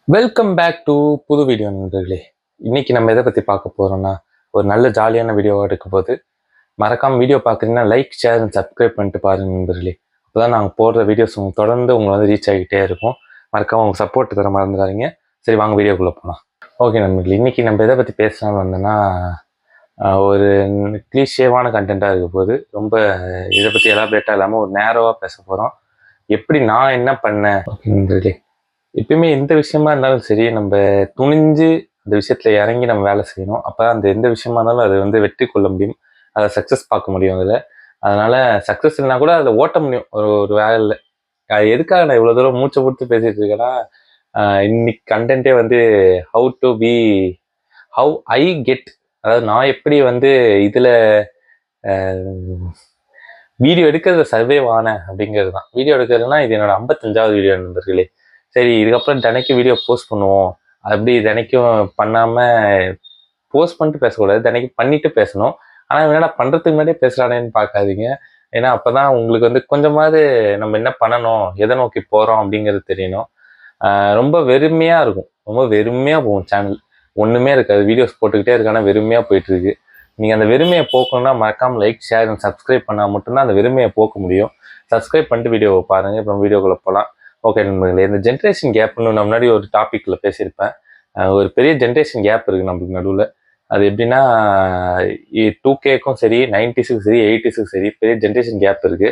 Welcome back to புது video நண்பர்களே. இன்னைக்கு நம்ம எதை பற்றி பார்க்க போகிறோம்னா, ஒரு நல்ல ஜாலியான வீடியோவாக இருக்க போது. மறக்காமல் வீடியோ பார்க்குறீங்கன்னா லைக் ஷேர் அண்ட் சப்ஸ்கிரைப் பண்ணிட்டு பாருங்கள் நண்பர்களே. அப்போ தான் நாங்கள் போடுற வீடியோஸ் உங்களுக்கு தொடர்ந்து உங்களை வந்து ரீச் ஆகிட்டே இருக்கும். மறக்காமல் உங்கள் சப்போர்ட் தர மறந்துடாதீங்க. சரி, வாங்க வீடியோக்குள்ளே போகலாம். ஓகே நண்பர்களே, இன்றைக்கி நம்ம எதை பற்றி பேசலாம்னு வந்தோன்னா, ஒரு கிளீஷேவான கண்டென்ட்டாக இருக்க போது. ரொம்ப இதை பற்றி எலாபரேட்டாக இல்லாமல் ஒரு நேரோவாக பேச போகிறோம். எப்படி நான் என்ன பண்ணேன் நண்பர்களே. எப்பயுமே எந்த விஷயமா இருந்தாலும் சரி, நம்ம துணிஞ்சு அந்த விஷயத்துல இறங்கி நம்ம வேலை செய்யணும். அப்போ அந்த எந்த விஷயமா இருந்தாலும் அதை வந்து வெற்றி கொள்ள முடியும், அதை சக்ஸஸ் பார்க்க முடியும். அதனால சக்ஸஸ் இல்லைனா கூட அதை ஓட்ட முடியும் ஒரு வேலையில். எதுக்காக நான் இவ்வளோ தூரம் மூச்சை கொடுத்து பேசிட்டு இருக்கேன்னா, இன்னைக்கு கண்டென்ட்டே வந்து ஹவு ஐ கெட், அதாவது நான் எப்படி வந்து இதில் வீடியோ எடுக்கிறத சர்வைவ் ஆனேன் அப்படிங்கிறது தான். வீடியோ எடுக்கிறதுனா இது என்னோட 55வது வீடியோ நண்பர்களே. சரி, இதுக்கப்புறம் தினைக்கும் வீடியோ போஸ்ட் பண்ணுவோம். அப்படி தினைக்கும் பண்ணாமல் போஸ்ட் பண்ணிட்டு பேசக்கூடாது, தினைக்கும் பண்ணிட்டு பேசணும். ஆனால் என்னடா பண்ணுறதுக்கு முன்னாடியே பேசுகிறானேன்னு பார்க்காதீங்க. ஏன்னா அப்போ தான் உங்களுக்கு வந்து கொஞ்சமாவது நம்ம என்ன பண்ணணும், எதை நோக்கி போகிறோம் அப்படிங்கிறது தெரியணும். ரொம்ப வெறுமையாக இருக்கும், ரொம்ப வெறுமையாக போகும் சேனல். ஒன்றுமே இருக்காது, வீடியோஸ் போட்டுக்கிட்டே இருக்கானா வெறுமையாக போயிட்டுருக்கு. நீங்கள் அந்த வெறுமையை போக்கணும்னா மறக்காமல் லைக் ஷேர் அண்ட் சப்ஸ்கிரைப் பண்ணால் மட்டும்தான் அந்த வெறுமையை போக்க முடியும். சப்ஸ்கிரைப் பண்ணிட்டு வீடியோவை பாருங்கள். இப்போ வீடியோக்குள்ளே போகலாம். ஓகே நண்பர்களே, இந்த ஜென்ரேஷன் கேப்னு நான் முன்னாடி ஒரு டாப்பிக்கில் பேசியிருப்பேன். ஒரு பெரிய ஜென்ரேஷன் கேப் இருக்குது நம்மளுக்கு நடுவில். அது எப்படின்னா, 2Kக்கும் சரி, 90ஸுக்கும் சரி, 80ஸுக்கும் சரி பெரிய ஜென்ரேஷன் கேப் இருக்குது.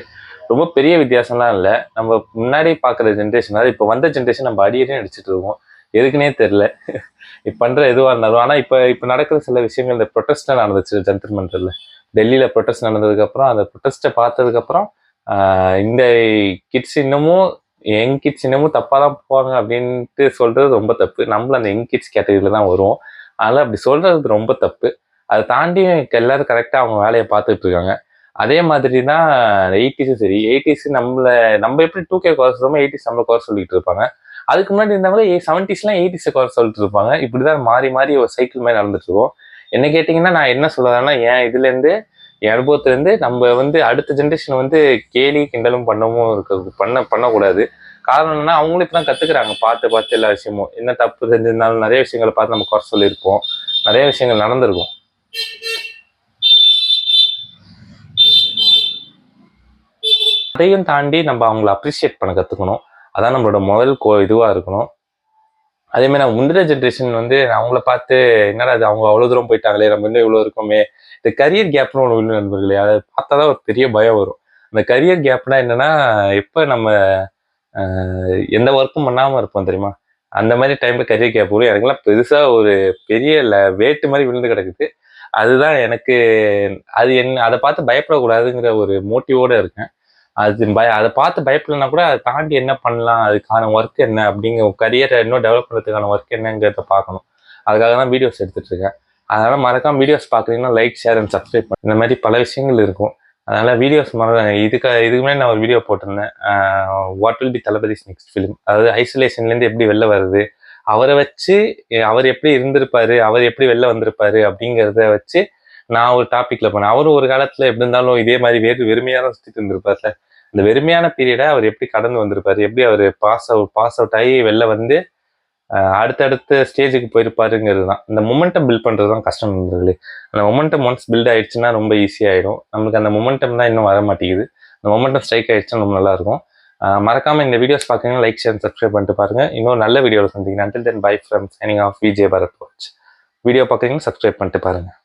ரொம்ப பெரிய வித்தியாசம்லாம் இல்லை. நம்ம முன்னாடி பார்க்குற ஜென்ரேஷன், அதாவது இப்போ வந்த ஜென்ரேஷன் நம்ம அடியே அடிச்சுட்டு இருக்கோம். எதுக்குன்னே தெரில இப்போ பண்ணுற எதுவாக இருந்தாலும். ஆனால் இப்போ நடக்கிற சில விஷயங்கள், இந்த ப்ரொட்டஸ்ட்டாக நடந்துச்சு ஜந்தர் மந்தரில், டெல்லியில் ப்ரொட்டஸ்ட் நடந்ததுக்கப்புறம், அந்த ப்ரொட்டஸ்ட்டை பார்த்ததுக்கப்புறம் இந்த கிட்ஸ் இன்னமும் யங் கிட்ஸ் இன்னமும் தப்பாக தான் போவாங்க அப்படின்ட்டு சொல்கிறது ரொம்ப தப்பு. நம்மளும் அந்த யங் கிட்ஸ் கேட்டகரியில் தான் வருவோம். அதனால் அப்படி சொல்கிறது ரொம்ப தப்பு. அதை தாண்டி எல்லோரும் கரெக்டாக அவங்க வேலையை பார்த்துட்டு இருக்காங்க. அதே மாதிரி தான் 80ஸும் சரி. 80ஸ் நம்ம எப்படி 2K குறை சொல்லுமோ 80ஸ் நம்மளை குறை சொல்லிட்டு இருப்பாங்க. அதுக்கு முன்னாடி இருந்தவங்களே 70ஸ்லாம் 80ஸை குறை சொல்லிட்டு இருப்பாங்க. இப்படி தான் மாறி மாறி ஒரு சைக்கிள் மாதிரி நடந்துட்டு இருக்கோம். என்ன கேட்டிங்கன்னா, நான் என்ன சொல்லுறேன்னா, என் இதுலேருந்து, என் அனுபவத்துலேருந்து நம்ம வந்து அடுத்த ஜென்ரேஷன் வந்து கேலி கிண்டலும் பண்ணக்கூடாது. காரணம் என்னன்னா, அவங்களும் இப்போ தான் கற்றுக்குறாங்க, பார்த்து எல்லா விஷயமும். என்ன தப்பு செஞ்சிருந்தாலும் நிறைய விஷயங்களை பார்த்து நம்ம குறை சொல்லியிருப்போம், நிறைய விஷயங்கள் நடந்திருக்கும். அதையும் தாண்டி நம்ம அவங்கள அப்ரிஷியேட் பண்ண கற்றுக்கணும். அதான் நம்மளோட முதல் இதுவாக இருக்கணும். அதேமாதிரி நம்ம முந்தின ஜென்ரேஷன் வந்து அவங்கள பார்த்து என்னடா அது, அவங்க அவ்வளோ தூரம் போயிட்டாங்களே, நம்ம இன்னும் இவ்வளோ இருக்கோமே. இந்த கரியர் கேப்னு ஒன்று இல்லை நண்பர்களே. அதை பார்த்தா தான் ஒரு பெரிய பயம் வரும். அந்த கரியர் கேப்னா என்னன்னா, எப்போ நம்ம எந்த ஒர்க்கும் பண்ணாமல் இருப்போம் தெரியுமா, அந்த மாதிரி டைமில் கரியர் கேப் வரும். எனக்குலாம் பெருசாக ஒரு பெரிய வேட்டு மாதிரி விழுந்து கிடக்குது. அதுதான் எனக்கு, அது அதை பார்த்து பயப்படக்கூடாதுங்கிற ஒரு மோட்டிவோடு இருக்கேன். அதை பார்த்து பயப்படலன்னா கூட அதை தாண்டி என்ன பண்ணலாம், அதுக்கான ஒர்க் என்ன அப்படிங்கிற கரியரை இன்னும் டெவலப் பண்ணுறதுக்கான ஒர்க் என்னங்கிறத பார்க்கணும். அதுக்காக தான் வீடியோஸ் எடுத்துகிட்டு இருக்கேன். அதனால் மறக்காமல் வீடியோஸ் பார்க்குறீங்கன்னா லைக் ஷேர் அண்ட் சப்ஸ்கிரைப் பண்ணு. இந்த மாதிரி பல விஷயங்கள் இருக்கும். அதனால் வீடியோஸ் இதுக்கு முன்னாடி நான் ஒரு வீடியோ போட்டிருந்தேன், what will be Thalapathy's next film. அதாவது ஐசோலேஷன்லேருந்து எப்படி வெளில வருது, அவரை வச்சு அவர் எப்படி இருந்திருப்பாரு, அவர் எப்படி வெளில வந்திருப்பாரு அப்படிங்கிறத வச்சு நான் ஒரு டாப்பிக்கில் போனேன். அவரும் ஒரு காலத்தில் எப்படி இருந்தாலும் இதே மாதிரி வெறுமையாக தான் சுற்றிட்டு இருந்திருப்பார்ல. அந்த வெறுமையான பீரியடை அவர் எப்படி கடந்து வந்திருப்பாரு, எப்படி அவர் பாஸ் அவுட் ஆகி வெளில வந்து அடுத்தடுத்த ஸ்டேஜுக்கு போயிருப்பாருங்கிறது தான். இந்த மொமெண்டம் பில்ட் பண்ணுறது தான் கஷ்டம் நண்பர்களே. அந்த மொமெண்டம் ஒன்ஸ் பில்ட் ஆயிடுச்சுன்னா ரொம்ப ஈஸியாகிடும். நமக்கு அந்த மொமெண்டம் தான் இன்னும் வர மாட்டேங்குது. அந்த மொமெண்டம் ஸ்ட்ரைக் ஆகிடுச்சுன்னா ரொம்ப நல்லாயிருக்கும். மறக்காமல் இந்த வீடியோஸ் பார்க்குறீங்கன்னா லைக் ஷேர் சப்ஸ்கிரைப் பண்ணிட்டு பாருங்கள். இன்னொரு நல்ல வீடியோவில் சந்திக்கிறேன். until then bye from signing off, Vijay Bharadwaj. Video பார்க்குறீங்கன்னா சப்ஸ்கிரைப் பண்ணிட்டு பாருங்கள்.